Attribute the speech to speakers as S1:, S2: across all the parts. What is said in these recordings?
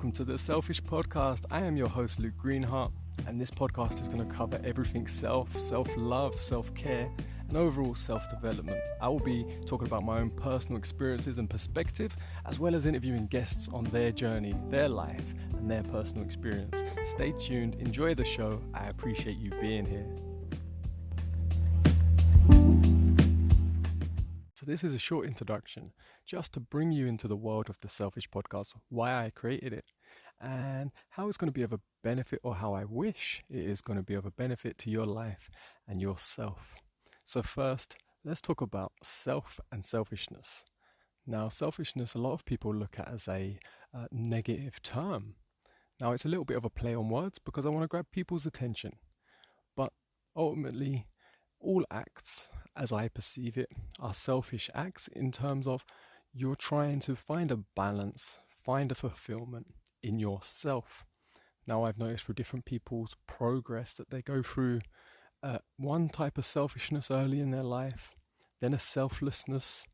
S1: welcome to the Selfish Podcast. I am your host, Luke Greenheart, and this podcast is going to cover everything self-love, self-care, and overall self-development. I will be talking about my own personal experiences and perspective, as well as interviewing guests on their journey, their life, and their personal experience. Stay tuned, enjoy the show. I appreciate you being here. So this is a short introduction just to bring you into the world of the Selfish Podcast, why I created it, and how it's going to be of a benefit, or how I wish it is going to be of a benefit to your life and yourself. So first, let's talk about self and selfishness. Now, selfishness, a lot of people look at as a negative term. Now, it's a little bit of a play on words because I want to grab people's attention. But ultimately, all acts, as I perceive it, are selfish acts in terms of you're trying to find a balance, find a fulfillment in yourself. Now, I've noticed through different people's progress that they go through one type of selfishness early in their life, then a selflessness,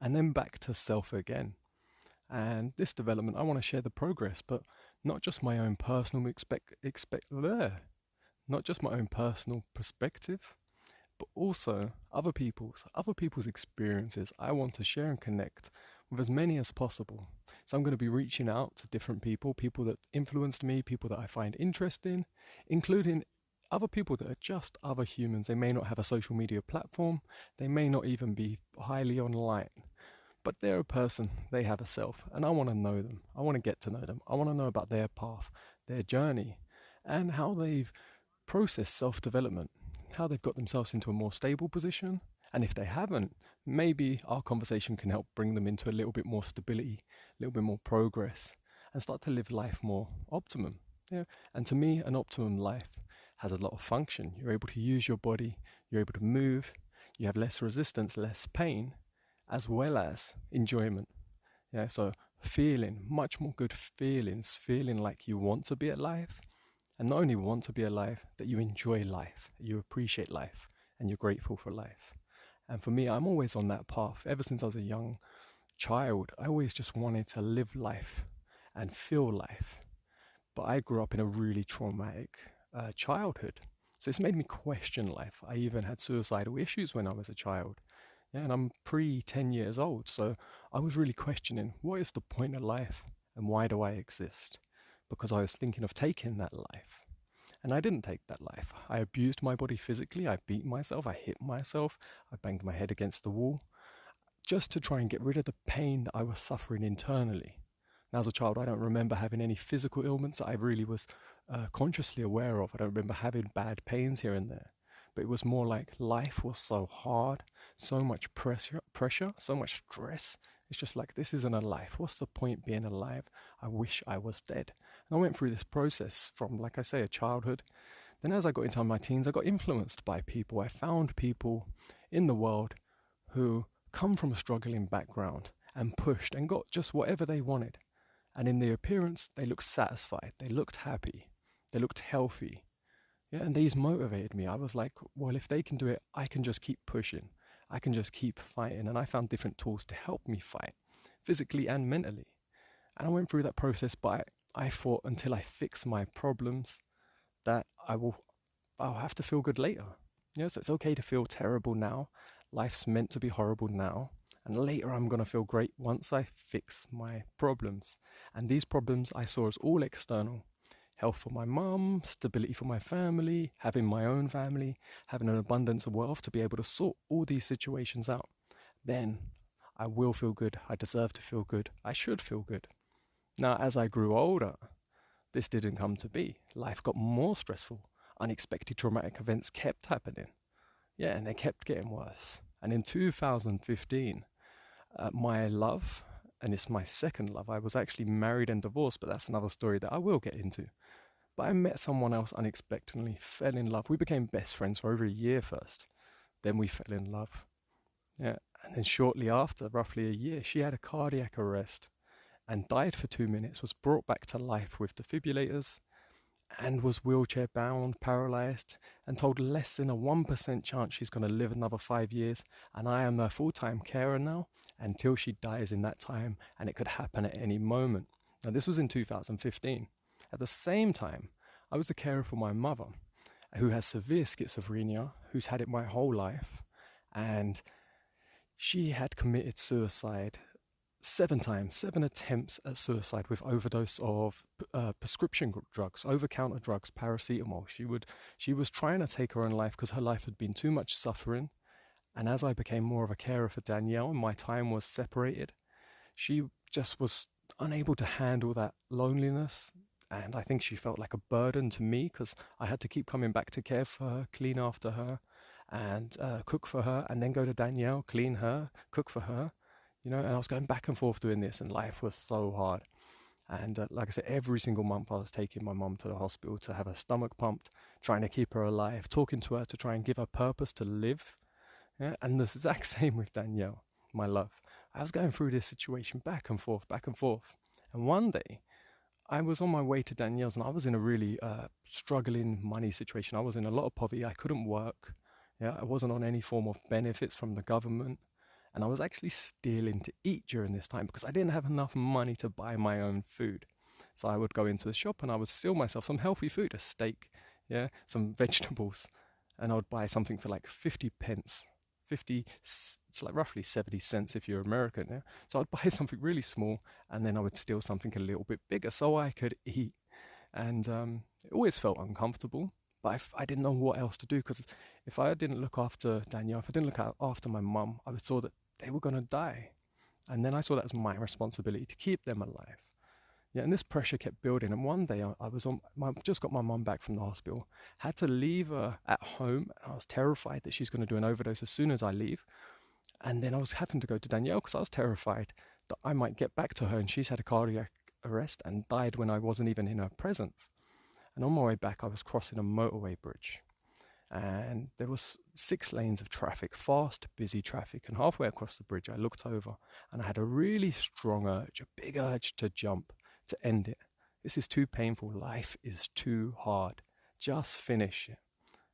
S1: and then back to self again. And this development, I want to share the progress, but not just my own personal not just my own personal perspective, but also other people's experiences. I want to share and connect with as many as possible. So I'm going to be reaching out to different people that influenced me, people that I find interesting, including other people that are just other humans. They may not have a social media platform. They may not even be highly online, but they're a person, they have a self, and I want to know them. I want to get to know them. I want to know about their path, their journey, and how they've processed self-development, how they've got themselves into a more stable position. And if they haven't, maybe our conversation can help bring them into a little bit more stability, a little bit more progress, and start to live life more optimum. Yeah. And to me, an optimum life has a lot of function. You're able to use your body, you're able to move, you have less resistance, less pain, as well as enjoyment. Yeah, so feeling much more good feelings, feeling like you want to be alive, and not only want to be alive, that you enjoy life, you appreciate life, and you're grateful for life. And for me, I'm always on that path. Ever since I was a young child, I always just wanted to live life and feel life. But I grew up in a really traumatic childhood. So it's made me question life. I even had suicidal issues when I was a child. Yeah, and I'm 10 years old. So I was really questioning, what is the point of life and why do I exist? Because I was thinking of taking that life. And I didn't take that life. I abused my body physically. I beat myself. I hit myself. I banged my head against the wall just to try and get rid of the pain that I was suffering internally. Now, as a child, I don't remember having any physical ailments that I really was consciously aware of. I don't remember having bad pains here and there. But it was more like life was so hard, so much pressure, so much stress. It's just like, this isn't a life. What's the point being alive? I wish I was dead. And I went through this process from, like I say, a childhood. Then as I got into my teens, I got influenced by people. I found people in the world who come from a struggling background and pushed and got just whatever they wanted. And in their appearance, they looked satisfied. They looked happy. They looked healthy. Yeah, and these motivated me. I was like, well, if they can do it, I can just keep pushing. I can just keep fighting. And I found different tools to help me fight, physically and mentally. And I went through that process, but I thought until I fix my problems that I'll have to feel good later. Yeah, so it's okay to feel terrible now. Life's meant to be horrible now. And later I'm going to feel great once I fix my problems. And these problems I saw as all external. Health for my mum, stability for my family, having my own family, having an abundance of wealth to be able to sort all these situations out. Then I will feel good. I deserve to feel good. I should feel good. Now, as I grew older, this didn't come to be. Life got more stressful. Unexpected traumatic events kept happening. Yeah, and they kept getting worse. And in 2015, my love, and it's my second love, I was actually married and divorced, but that's another story that I will get into. But I met someone else unexpectedly, fell in love. We became best friends for over a year first. Then we fell in love. Yeah, and then shortly after, roughly a year, she had a cardiac arrest and died for 2 minutes, was brought back to life with defibrillators, and was wheelchair bound, paralyzed, and told less than a 1% chance she's going to live another 5 years. And I am her full-time carer now until she dies in that time, and it could happen at any moment. Now, this was in 2015. At the same time, I was a carer for my mother, who has severe schizophrenia, who's had it my whole life, and she had committed suicide 7 times, 7 attempts at suicide with overdose of prescription drugs, over-counter drugs, paracetamol. She was trying to take her own life because her life had been too much suffering. And as I became more of a carer for Danielle and my time was separated, she just was unable to handle that loneliness. And I think she felt like a burden to me because I had to keep coming back to care for her, clean after her, and cook for her, and then go to Danielle, clean her, cook for her. And I was going back and forth doing this, and life was so hard. And like I said, every single month I was taking my mum to the hospital to have her stomach pumped, trying to keep her alive, talking to her to try and give her purpose to live. Yeah? And the exact same with Danielle, my love. I was going through this situation back and forth, back and forth. And one day, I was on my way to Danielle's, and I was in a really struggling money situation. I was in a lot of poverty. I couldn't work. Yeah, I wasn't on any form of benefits from the government. And I was actually stealing to eat during this time because I didn't have enough money to buy my own food. So I would go into a shop and I would steal myself some healthy food, a steak, yeah, some vegetables, and I would buy something for like 50 pence. It's like roughly 70 cents if you're American, yeah? So I'd buy something really small and then I would steal something a little bit bigger so I could eat. And it always felt uncomfortable, but I didn't know what else to do because if I didn't look after Danielle, if I didn't look after my mum, I saw that they were going to die. And then I saw that as my responsibility to keep them alive. Yeah, and this pressure kept building. And one day I just got my mum back from the hospital, had to leave her at home. And I was terrified that she's going to do an overdose as soon as I leave. And then I was having to go to Danielle because I was terrified that I might get back to her and she's had a cardiac arrest and died when I wasn't even in her presence. And on my way back, I was crossing a motorway bridge. And there was 6 lanes of traffic, fast, busy traffic. And halfway across the bridge, I looked over and I had a really strong urge, a big urge to jump, to end it. This is too painful. Life is too hard. Just finish it.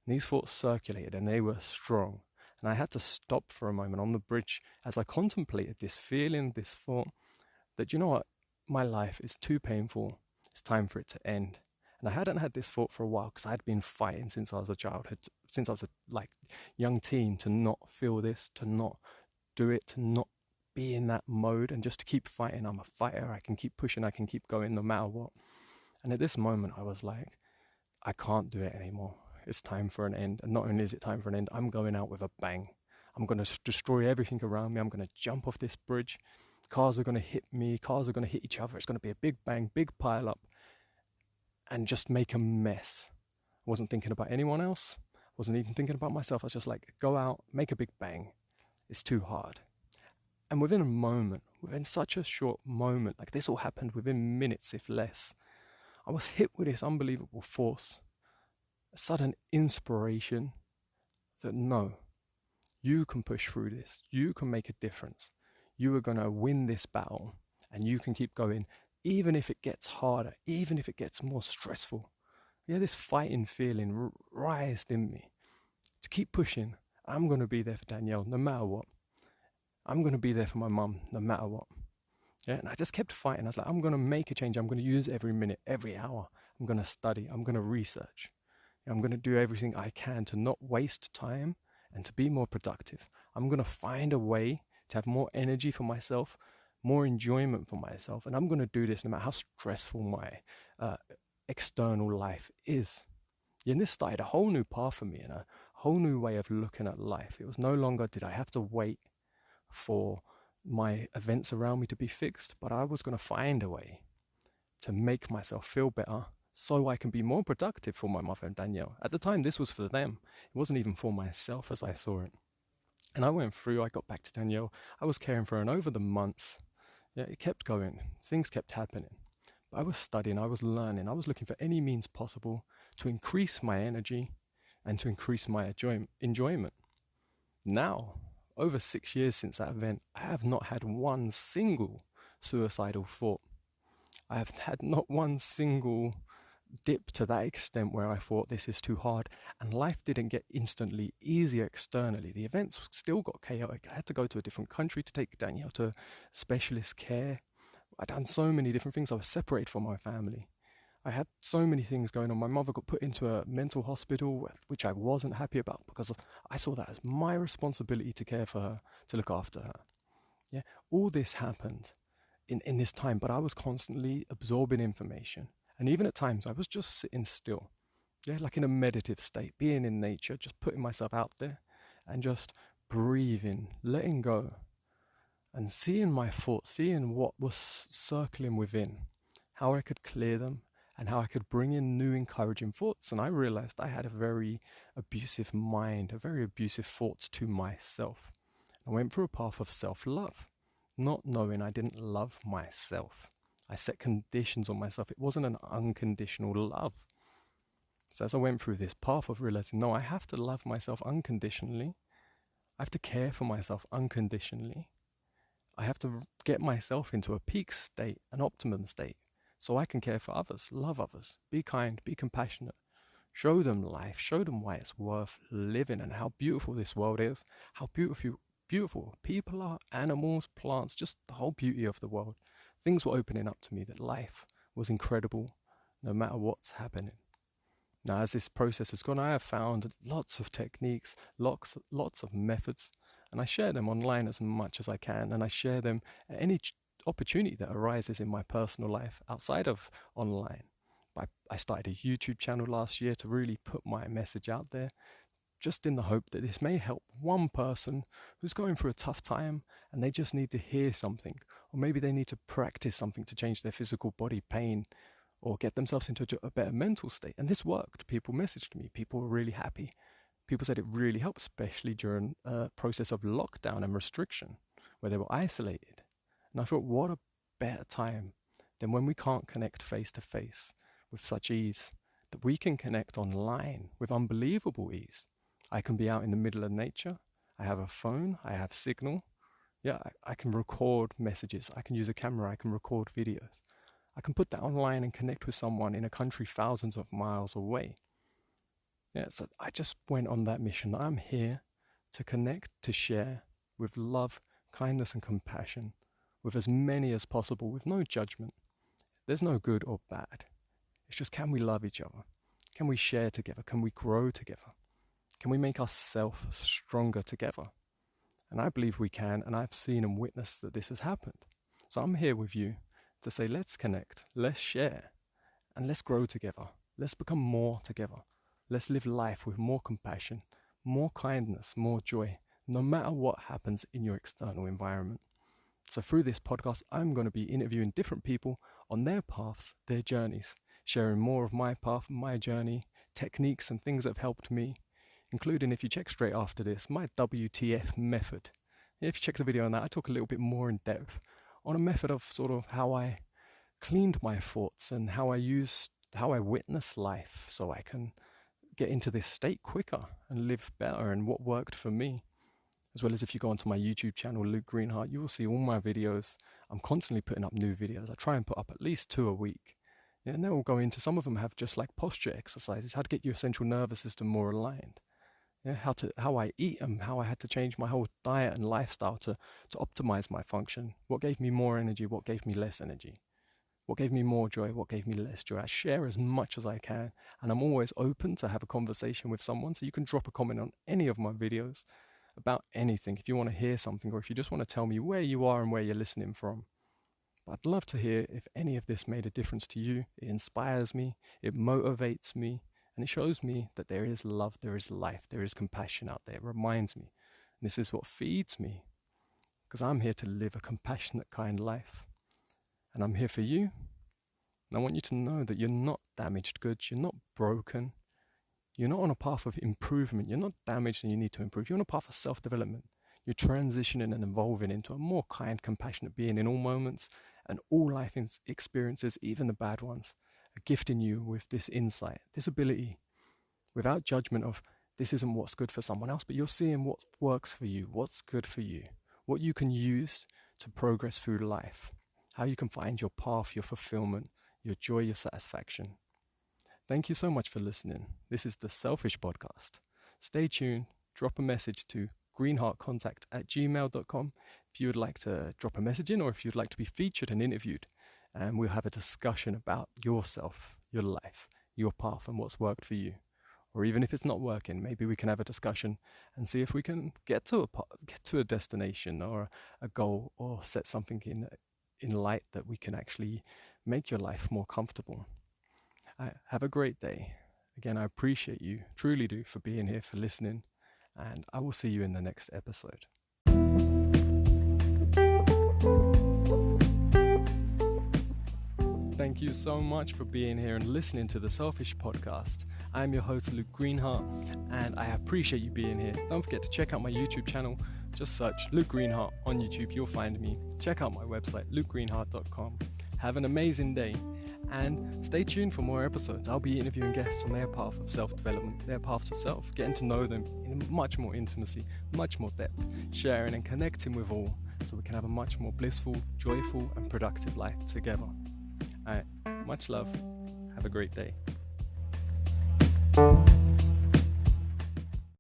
S1: And these thoughts circulated and they were strong. And I had to stop for a moment on the bridge as I contemplated this feeling, this thought that, you know what, my life is too painful. It's time for it to end. And I hadn't had this thought for a while because I'd been fighting since I was a childhood, since I was a young teen, to not feel this, to not do it, to not be in that mode, and just to keep fighting. I'm a fighter. I can keep pushing. I can keep going no matter what. And at this moment, I was like, I can't do it anymore. It's time for an end. And not only is it time for an end, I'm going out with a bang. I'm going to destroy everything around me. I'm going to jump off this bridge. Cars are going to hit me. Cars are going to hit each other. It's going to be a big bang, big pile up, and just make a mess. I wasn't thinking about anyone else. I wasn't even thinking about myself. I was just like, go out, make a big bang. It's too hard. And within a moment, within such a short moment, like this all happened within minutes, if less, I was hit with this unbelievable force, a sudden inspiration that no, you can push through this. You can make a difference. You are going to win this battle and you can keep going, even if it gets harder, even if it gets more stressful. Yeah, this fighting feeling rised in me to keep pushing. I'm going to be there for Danielle no matter what. I'm going to be there for my mum no matter what. Yeah, and I just kept fighting. I was like, I'm going to make a change. I'm going to use every minute, every hour. I'm going to study. I'm going to research. I'm going to do everything I can to not waste time and to be more productive. I'm going to find a way to have more energy for myself, more enjoyment for myself. And I'm going to do this no matter how stressful my external life is. Yeah, and this started a whole new path for me and a whole new way of looking at life. It was no longer did I have to wait for my events around me to be fixed, but I was going to find a way to make myself feel better so I can be more productive for my mother and Danielle. At the time, this was for them. It wasn't even for myself as I saw it. And I went through, I got back to Danielle. I was caring for her, and over the months, yeah, it kept going. Things kept happening. But I was studying, I was learning, I was looking for any means possible to increase my energy and to increase my enjoyment. Now, over 6 years since that event, I have not had one single suicidal thought. I have had not one single dip to that extent where I thought this is too hard, and life didn't get instantly easier externally. The events still got chaotic. I had to go to a different country to take Danielle to specialist care. I'd done so many different things. I was separated from my family. I had so many things going on. My mother got put into a mental hospital, which I wasn't happy about because I saw that as my responsibility to care for her, to look after her. Yeah, all this happened in this time, but I was constantly absorbing information. And even at times, I was just sitting still, yeah, like in a meditative state, being in nature, just putting myself out there and just breathing, letting go, and seeing my thoughts, seeing what was circling within, how I could clear them, and how I could bring in new encouraging thoughts. And I realized I had a very abusive mind, a very abusive thoughts to myself. I went through a path of self-love, not knowing I didn't love myself. I set conditions on myself. It wasn't an unconditional love. So as I went through this path of realizing, no, I have to love myself unconditionally. I have to care for myself unconditionally. I have to get myself into a peak state, an optimum state, so I can care for others, love others, be kind, be compassionate, show them life, show them why it's worth living and how beautiful this world is, how beautiful people are, animals, plants, just the whole beauty of the world. Things were opening up to me that life was incredible no matter what's happening. Now, as this process has gone, I have found lots of techniques, lots of methods, and I share them online as much as I can, and I share them at any opportunity that arises in my personal life outside of online. I started a YouTube channel last year to really put my message out there, just in the hope that this may help one person who's going through a tough time and they just need to hear something, or maybe they need to practice something to change their physical body pain or get themselves into a better mental state. And this worked. People messaged me. People were really happy. People said it really helped, especially during a process of lockdown and restriction where they were isolated. And I thought, what a better time than when we can't connect face to face with such ease, that we can connect online with unbelievable ease. I can be out in the middle of nature. I have a phone. I have signal. Yeah, I can record messages. I can use a camera. I can record videos. I can put that online and connect with someone in a country thousands of miles away. Yeah, so I just went on that mission. I'm here to connect, to share with love, kindness, and compassion with as many as possible, with no judgment. There's no good or bad. It's just, can we love each other? Can we share together? Can we grow together? Can we make ourselves stronger together? And I believe we can, and I've seen and witnessed that this has happened. So I'm here with you to say, let's connect, let's share, and let's grow together. Let's become more together. Let's live life with more compassion, more kindness, more joy, no matter what happens in your external environment. So through this podcast, I'm going to be interviewing different people on their paths, their journeys, sharing more of my path, my journey, techniques and things that have helped me, including, if you check straight after this, my WTF method. If you check the video on that, I talk a little bit more in depth on a method of sort of how I cleaned my thoughts and how I witness life so I can get into this state quicker and live better, and what worked for me. As well as, if you go onto my YouTube channel, Luke Greenheart, you will see all my videos. I'm constantly putting up new videos. I try and put up at least 2 a week. Yeah, and they will go into, some of them have just like posture exercises, how to get your central nervous system more aligned. Yeah, how I eat and how I had to change my whole diet and lifestyle to optimize my function. What gave me more energy, what gave me less energy. What gave me more joy, what gave me less joy. I share as much as I can, and I'm always open to have a conversation with someone. So you can drop a comment on any of my videos about anything if you want to hear something, or if you just want to tell me where you are and where you're listening from. But I'd love to hear if any of this made a difference to you. It inspires me, it motivates me, and it shows me that there is love, there is life, there is compassion out there. It reminds me. And this is what feeds me, because I'm here to live a compassionate, kind life. And I'm here for you. And I want you to know that you're not damaged goods, you're not broken, you're not on a path of improvement, you're not damaged and you need to improve. You're on a path of self-development. You're transitioning and evolving into a more kind, compassionate being in all moments and all life experiences, even the bad ones, are gifting you with this insight, this ability, without judgment of this isn't what's good for someone else, but you're seeing what works for you, what's good for you, what you can use to progress through life, how you can find your path, your fulfillment, your joy, your satisfaction. Thank you so much for listening. This is the Selfish Podcast. Stay tuned. Drop a message to greenheartcontact@gmail.com. if you would like to drop a message in, or if you'd like to be featured and interviewed, and we'll have a discussion about yourself, your life, your path, and what's worked for you. Or even if it's not working, maybe we can have a discussion and see if we can get to a destination or a goal, or set something in light that we can actually make your life more comfortable. Have a great day. Again, I appreciate you, truly do, for being here, for listening, and I will see you in the next episode. Thank you so much for being here and listening to the Selfish Podcast. I'm your host, Luke Greenheart, and I appreciate you being here. Don't forget to check out my YouTube channel. Just search Luke Greenheart on YouTube, you'll find me. Check out my website, lukegreenheart.com. Have an amazing day, and stay tuned for more episodes. I'll be interviewing guests on their path of self-development, their path to self, getting to know them in much more intimacy, much more depth, sharing and connecting with all, so we can have a much more blissful, joyful, and productive life together. All right, much love. Have a great day.